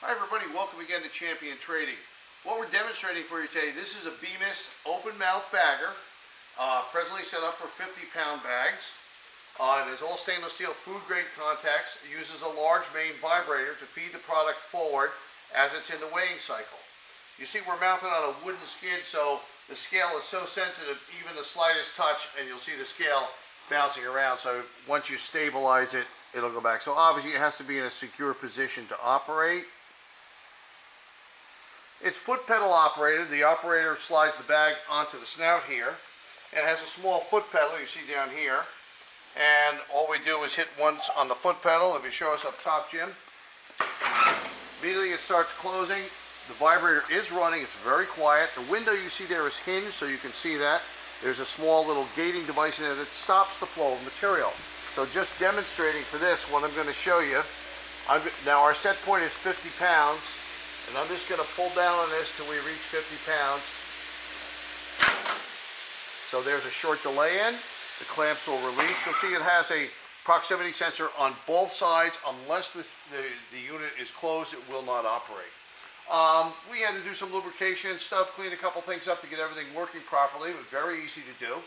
Hi everybody, welcome again to Champion Trading. What we're demonstrating for you today, this is a Bemis open mouth bagger, presently set up for 50-pound bags. It has all stainless steel food grade contacts. It uses a large main vibrator to feed the product forward as it's in the weighing cycle. You see we're mounted on a wooden skid, so the scale is so sensitive, even the slightest touch, and you'll see the scale bouncing around. So once you stabilize it, it'll go back. So obviously it has to be in a secure position to operate. It's foot pedal operated. The operator slides the bag onto the snout here. It has a small foot pedal you see down here. And all we do is hit once on the foot pedal. If you show us up top, Jim. Immediately it starts closing. The vibrator is running. It's very quiet. The window you see there is hinged, so you can see that. There's a small little gating device in there that stops the flow of material. So just demonstrating for this, what I'm going to show you. Now our set point is 50 pounds. And I'm just going to pull down on this till we reach 50 pounds. So there's a short delay in. The clamps will release. You'll see it has a proximity sensor on both sides. Unless the unit is closed, it will not operate. We had to do some lubrication and stuff, clean a couple things up to get everything working properly. It was very easy to do.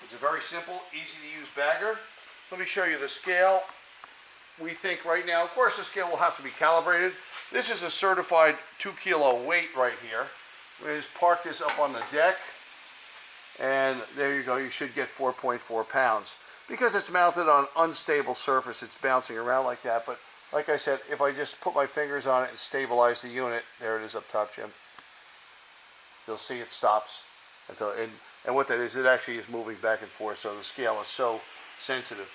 It's a very simple, easy to use bagger. Let me show you the scale. We think right now, of course the scale will have to be calibrated. This is a certified 2 kilo weight right here. We just park this up on the deck, and there you go, you should get 4.4 pounds. Because it's mounted on unstable surface, it's bouncing around like that, but like I said, if I just put my fingers on it and stabilize the unit, there it is up top, Jim. You'll see it stops. And what that is, it actually is moving back and forth, so the scale is so sensitive.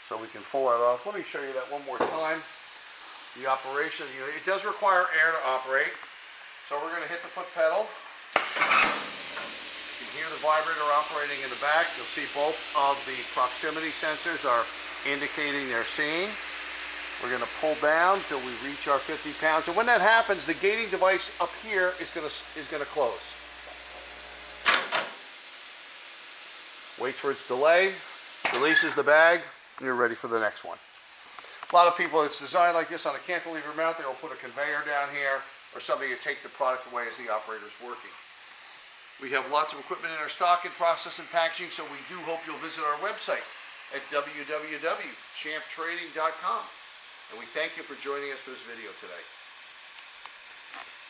So we can pull that off. Let me show you that one more time. The operation of the unit. It does require air to operate. So we're going to hit the foot pedal. You can hear the vibrator operating in the back. You'll see both of the proximity sensors are indicating they're seeing. We're going to pull down till we reach our 50 pounds. And when that happens, the gating device up here is going to close. Waits for its delay, releases the bag, and you're ready for the next one. A lot of people, it's designed like this on a cantilever mount. They will put a conveyor down here or something to take the product away as the operator is working. We have lots of equipment in our stock and process and packaging, so we do hope you'll visit our website at www.champtrading.com. And we thank you for joining us for this video today.